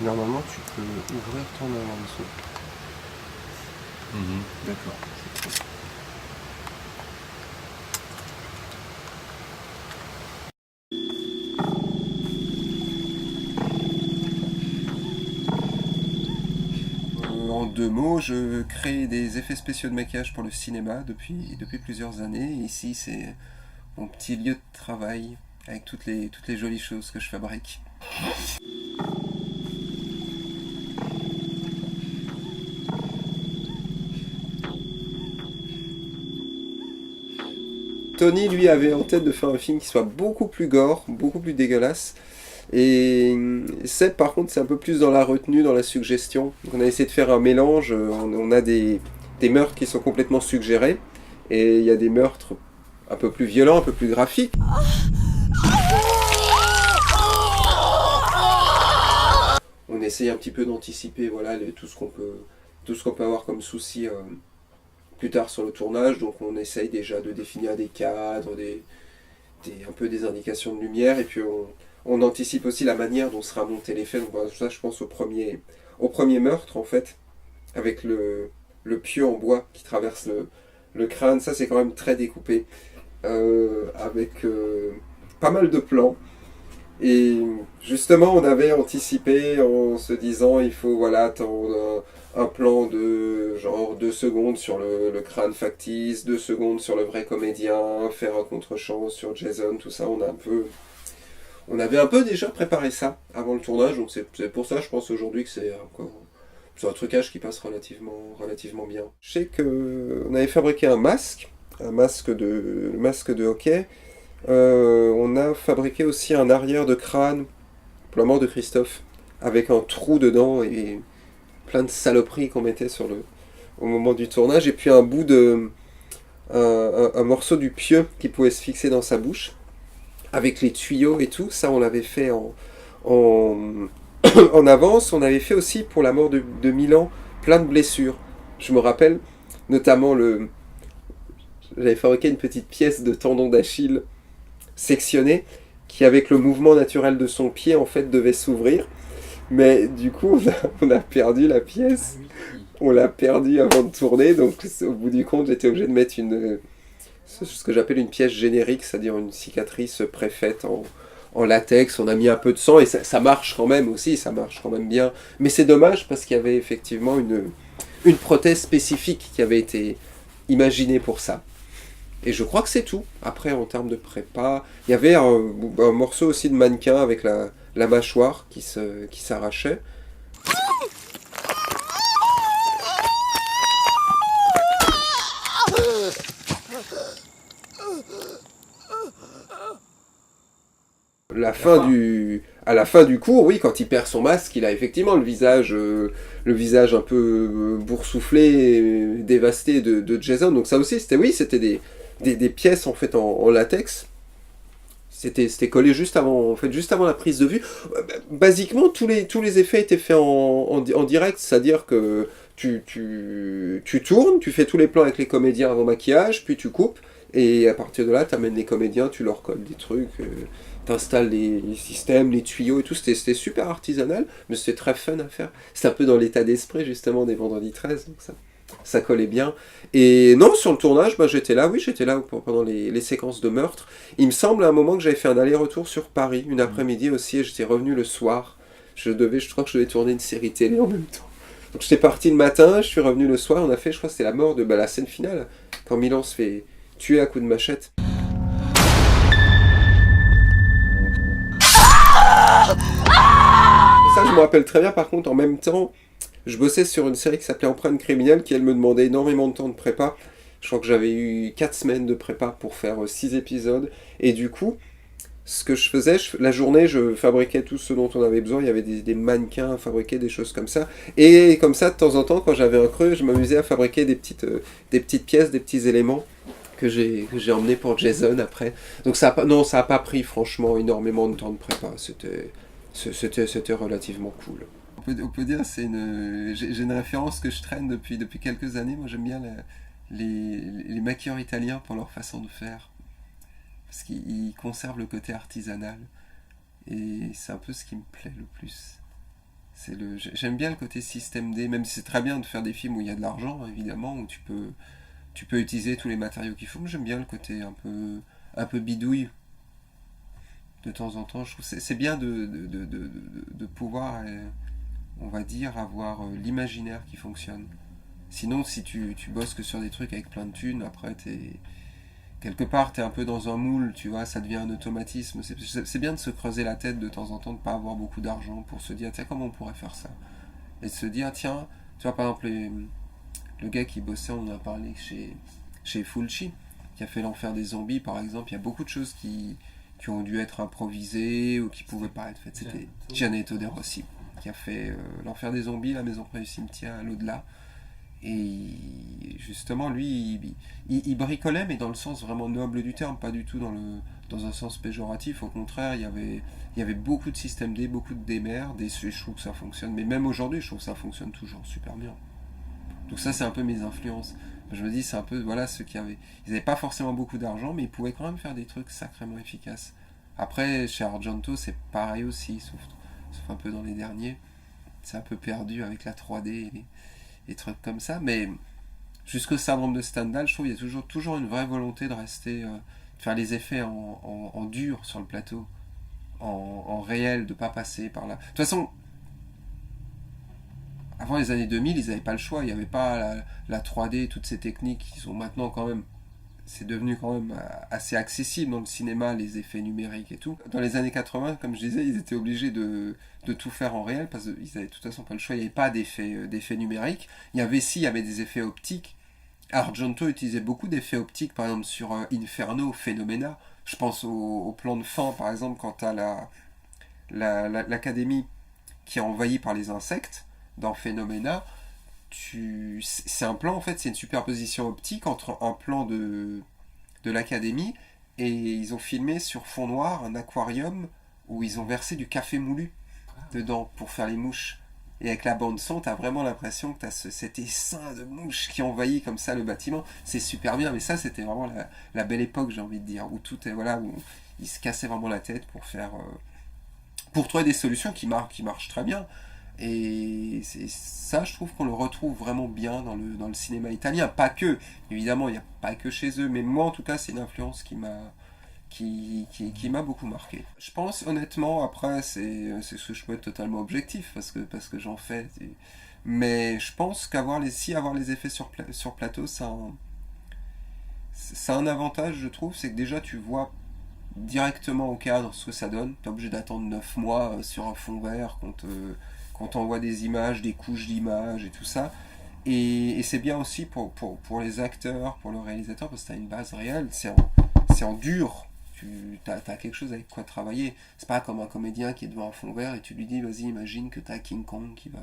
Normalement, tu peux ouvrir ton œil en dessous. D'accord. En 2 mots, je crée des effets spéciaux de maquillage pour le cinéma depuis plusieurs années. Et ici, c'est mon petit lieu de travail avec toutes les jolies choses que je fabrique. Tony, lui, avait en tête de faire un film qui soit beaucoup plus gore, beaucoup plus dégueulasse. Et Seb, par contre, c'est un peu plus dans la retenue, dans la suggestion. Donc on a essayé de faire un mélange. On a des meurtres qui sont complètement suggérés. Et il y a des meurtres un peu plus violents, un peu plus graphiques. On essaye un petit peu d'anticiper voilà, tout ce qu'on peut avoir comme souci plus tard sur le tournage. Donc on essaye déjà de définir des cadres, un peu des indications de lumière. Et puis on anticipe aussi la manière dont sera monté l'effet. Donc voilà, ça, je pense au premier meurtre, en fait, avec le pieu en bois qui traverse le crâne. Ça, c'est quand même très découpé, avec pas mal de plans. Et justement, on avait anticipé en se disant, il faut voilà, attendre un plan de genre 2 secondes sur le crâne factice, 2 secondes sur le vrai comédien, faire un contre-champ sur Jason, tout ça. On avait un peu déjà préparé ça avant le tournage, donc c'est pour ça, je pense aujourd'hui que c'est un trucage qui passe relativement bien. Je sais qu'on avait fabriqué le masque de hockey. On a fabriqué aussi un arrière de crâne pour la mort de Christophe, avec un trou dedans et plein de saloperies qu'on mettait au moment du tournage, et puis un morceau du pieu qui pouvait se fixer dans sa bouche, avec les tuyaux et tout. Ça, on l'avait fait en, en avance. On avait fait aussi pour la mort de Milan plein de blessures. Je me rappelle notamment j'avais fabriqué une petite pièce de tendon d'Achille sectionné qui, avec le mouvement naturel de son pied, en fait, devait s'ouvrir. Mais du coup, on a perdu la pièce. On l'a perdu avant de tourner. Donc, au bout du compte, j'étais obligé de mettre ce que j'appelle une pièce générique, c'est-à-dire une cicatrice préfaite en latex. On a mis un peu de sang et ça marche quand même aussi, ça marche quand même bien. Mais c'est dommage parce qu'il y avait effectivement une prothèse spécifique qui avait été imaginée pour ça. Et je crois que c'est tout. Après, en termes de prépa, il y avait un morceau aussi de mannequin avec la mâchoire qui s'arrachait. À la fin du cours, oui, quand il perd son masque, il a effectivement le visage un peu boursouflé, dévasté de Jason. Donc ça aussi, c'était des pièces en fait en latex. C'était collé juste avant la prise de vue. Basiquement, tous les effets étaient faits en direct, c'est-à-dire que tu tournes, tu fais tous les plans avec les comédiens avant maquillage, puis tu coupes, et à partir de là, tu amènes les comédiens, tu leur colles des trucs, t'installes les systèmes, les tuyaux et tout. C'était super artisanal, mais c'était très fun à faire. C'est un peu dans l'état d'esprit justement des Vendredi 13, donc ça collait bien. Et non, sur le tournage, j'étais là pendant les séquences de meurtre. Il me semble à un moment que j'avais fait un aller-retour sur Paris, une après-midi aussi, et j'étais revenu le soir. Je crois que je devais tourner une série télé en même temps. Donc j'étais parti le matin, je suis revenu le soir, on a fait, je crois que c'était la mort de la scène finale, quand Milan se fait tuer à coups de machette. Ça, je me rappelle très bien. Par contre, en même temps, je bossais sur une série qui s'appelait Empreinte criminelle, qui elle me demandait énormément de temps de prépa. Je crois que j'avais eu 4 semaines de prépa pour faire 6 épisodes. Et du coup, ce que je faisais, la journée, je fabriquais tout ce dont on avait besoin. Il y avait des mannequins à fabriquer, des choses comme ça. Et comme ça, de temps en temps, quand j'avais un creux, je m'amusais à fabriquer des petites pièces, des petits éléments que j'ai emmenés pour Jason après. Donc non, ça a pas pris franchement énormément de temps de prépa. C'était relativement cool. On peut dire j'ai une référence que je traîne depuis quelques années. Moi, j'aime bien les maquilleurs italiens pour leur façon de faire, parce qu'ils conservent le côté artisanal, et c'est un peu ce qui me plaît le plus. J'aime bien le côté système D, même si c'est très bien de faire des films où il y a de l'argent, évidemment, où tu peux utiliser tous les matériaux qu'il faut, mais j'aime bien le côté un peu bidouille de temps en temps. Je trouve que c'est bien de pouvoir, on va dire, avoir l'imaginaire qui fonctionne. Sinon, si tu bosses que sur des trucs avec plein de thunes, après, quelque part, t'es un peu dans un moule, tu vois, ça devient un automatisme. C'est bien de se creuser la tête de temps en temps, de pas avoir beaucoup d'argent pour se dire, tiens, comment on pourrait faire ça? Et de se dire, tiens, tu vois, par exemple, le gars qui bossait, on en a parlé chez Fulci, qui a fait l'enfer des zombies, par exemple, il y a beaucoup de choses qui ont dû être improvisées ou qui pouvaient pas être faites. C'était Gianetto De Rossi, qui a fait l'enfer des zombies, la maison près du cimetière, à l'au-delà. Et justement, lui, il bricolait, mais dans le sens vraiment noble du terme, pas du tout dans un sens péjoratif. Au contraire, il y avait beaucoup de systèmes D, beaucoup de démers, et je trouve que ça fonctionne. Mais même aujourd'hui, je trouve que ça fonctionne toujours super bien. Donc ça, c'est un peu mes influences. Je me dis, c'est un peu, voilà, ceux qui avaient... Ils n'avaient pas forcément beaucoup d'argent, mais ils pouvaient quand même faire des trucs sacrément efficaces. Après, chez Argento, c'est pareil aussi, sauf un peu dans les derniers. C'est un peu perdu avec la 3D et les trucs comme ça. Mais jusqu'au syndrome de Stendhal, je trouve qu'il y a toujours une vraie volonté de rester... de faire les effets en dur sur le plateau, en réel, de pas passer par là. De toute façon, avant les années 2000, ils n'avaient pas le choix. Il n'y avait pas la 3D, toutes ces techniques qui sont maintenant quand même. C'est devenu quand même assez accessible dans le cinéma, les effets numériques et tout. Dans les années 80, comme je disais, ils étaient obligés de tout faire en réel parce qu'ils n'avaient de toute façon pas le choix. Il n'y avait pas d'effets numériques. Il y avait des effets optiques. Argento utilisait beaucoup d'effets optiques, par exemple sur Inferno, Phenomena. Je pense au plan de fin, par exemple, quand tu as l'académie qui est envahie par les insectes dans Phenomena. C'est un plan, en fait, c'est une superposition optique entre un plan de l'académie et ils ont filmé sur fond noir un aquarium où ils ont versé du café moulu dedans pour faire les mouches. Et avec la bande son, t'as vraiment l'impression que t'as cet essaim de mouches qui envahit comme ça le bâtiment. C'est super bien, mais ça c'était vraiment la belle époque, j'ai envie de dire, où tout est, voilà, où ils se cassaient vraiment la tête pour faire, pour trouver des solutions qui marchent très bien. Et c'est ça, je trouve qu'on le retrouve vraiment bien dans le cinéma italien. Pas que, évidemment, il n'y a pas que chez eux, mais moi en tout cas, c'est une influence qui m'a beaucoup marqué. Je pense honnêtement, après, c'est ce que je peux être totalement objectif parce que j'en fais. Mais je pense si avoir les effets sur plateau, ça a un avantage, je trouve, c'est que déjà tu vois directement au cadre ce que ça donne. T'es obligé d'attendre 9 mois sur un fond vert qu'on t'envoie des images, des couches d'images et tout ça. Et c'est bien aussi pour les acteurs, pour le réalisateur, parce que t'as une base réelle, c'est en dur. Tu as quelque chose avec quoi travailler. C'est pas comme un comédien qui est devant un fond vert et tu lui dis, vas-y, imagine que t'as King Kong qui va...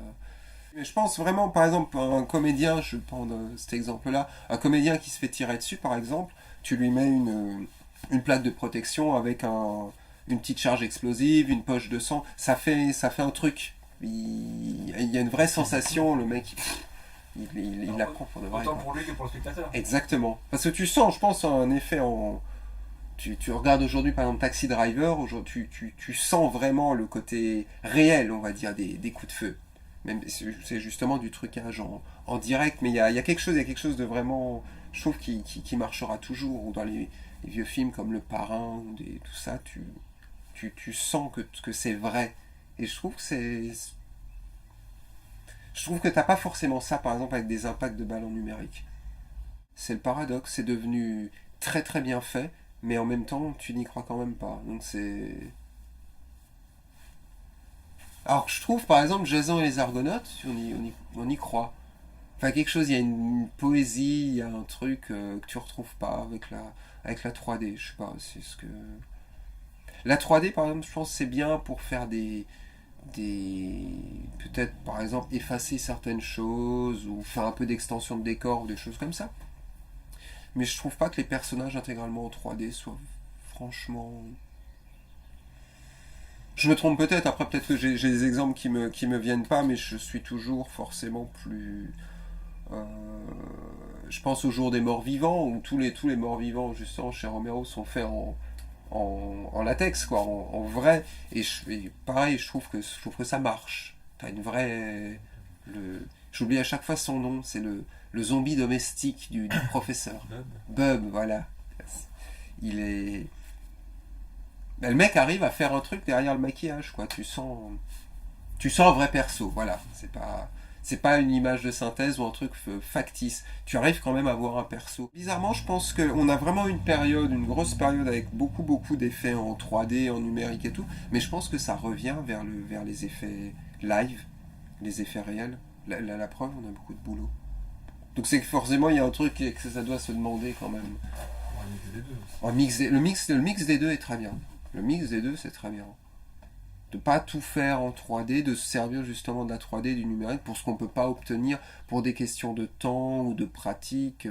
Mais je pense vraiment, par exemple, un comédien, je prends cet exemple-là, un comédien qui se fait tirer dessus, par exemple, tu lui mets une plaque de protection avec une petite charge explosive, une poche de sang, ça fait un truc. Il y a une vraie sensation, le mec, il la prend pour de vrai. Autant pour lui que pour le spectateur. Exactement. Parce que tu sens, je pense, un effet en... Tu regardes aujourd'hui, par exemple, Taxi Driver, tu sens vraiment le côté réel, on va dire, des coups de feu. Même c'est justement du trucage en direct, mais il y a quelque chose de vraiment, je trouve, qui marchera toujours. Ou dans les vieux films comme Le Parrain, tout ça, tu sens que c'est vrai. Et je trouve que t'as pas forcément ça, par exemple, avec des impacts de balles en numérique. C'est le paradoxe, c'est devenu très très bien fait, mais en même temps, tu n'y crois quand même pas. Donc c'est... Alors je trouve, par exemple, Jason et les Argonautes, on y croit. Enfin, quelque chose, il y a une poésie, il y a un truc que tu retrouves pas avec la 3D. Je sais pas, c'est ce que... La 3D, par exemple, je pense que c'est bien pour faire des peut-être par exemple effacer certaines choses ou faire un peu d'extension de décor ou des choses comme ça, mais je trouve pas que les personnages intégralement en 3D soient franchement... Je me trompe peut-être, après peut-être que j'ai des exemples qui me viennent pas, mais je suis toujours forcément plus euh, je pense au jour des morts vivants où tous les morts vivants justement chez Romero sont faits en latex, quoi, en vrai. Et pareil, je trouve que ça marche. T'as une vraie... J'oublie à chaque fois son nom, c'est le zombie domestique du professeur. Bub, voilà. Il est... Ben, le mec arrive à faire un truc derrière le maquillage, quoi. Tu sens un vrai perso, voilà. C'est pas une image de synthèse ou un truc factice. Tu arrives quand même à voir un perso. Bizarrement, je pense qu'on a vraiment une période, une grosse période avec beaucoup d'effets en 3D, en numérique et tout. Mais je pense que ça revient vers les effets live, les effets réels. La preuve, on a beaucoup de boulot. Donc c'est que forcément, il y a un truc que ça doit se demander quand même. Le mix des deux est très bien. Le mix des deux, c'est très bien. De pas tout faire en 3D, de se servir justement de la 3D et du numérique pour ce qu'on peut pas obtenir pour des questions de temps ou de pratique.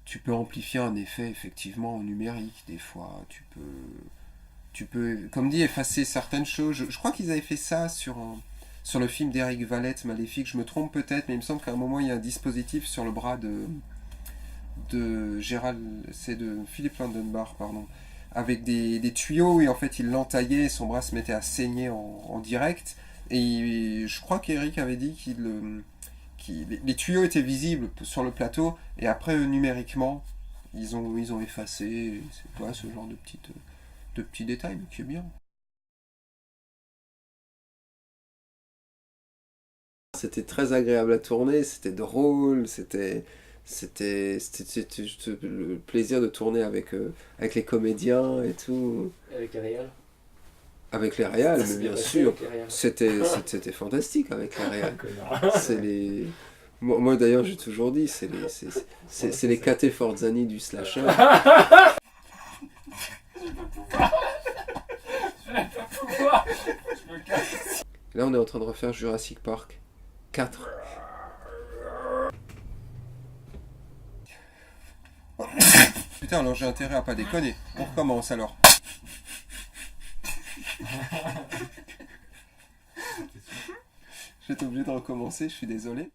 Tu peux amplifier un effet effectivement en numérique des fois. Tu peux, comme dit, effacer certaines choses. Je crois qu'ils avaient fait ça sur le film d'Eric Valette, Maléfique. Je me trompe peut-être, mais il me semble qu'à un moment il y a un dispositif sur le bras de Gérald, c'est de Philippe Landenbach, pardon, avec des tuyaux et en fait il l'entaillait et son bras se mettait à saigner en direct. Et je crois qu'Eric avait dit les tuyaux étaient visibles sur le plateau et après numériquement ils ont effacé. C'est ouais, ce genre de petits détails mais qui est bien. C'était très agréable à tourner, c'était drôle, c'était le plaisir de tourner avec les comédiens et tout. Avec Ariel. Avec les réals, mais C'est bien bien passé sûr, avec Ariel. c'était fantastique avec les réals. Connard. C'est les... Moi d'ailleurs, j'ai toujours dit, c'est les Kate Forzani du slasher. Là, on est en train de refaire Jurassic Park 4. Putain, alors j'ai intérêt à pas déconner. On recommence alors. J'étais obligé de recommencer, je suis désolé.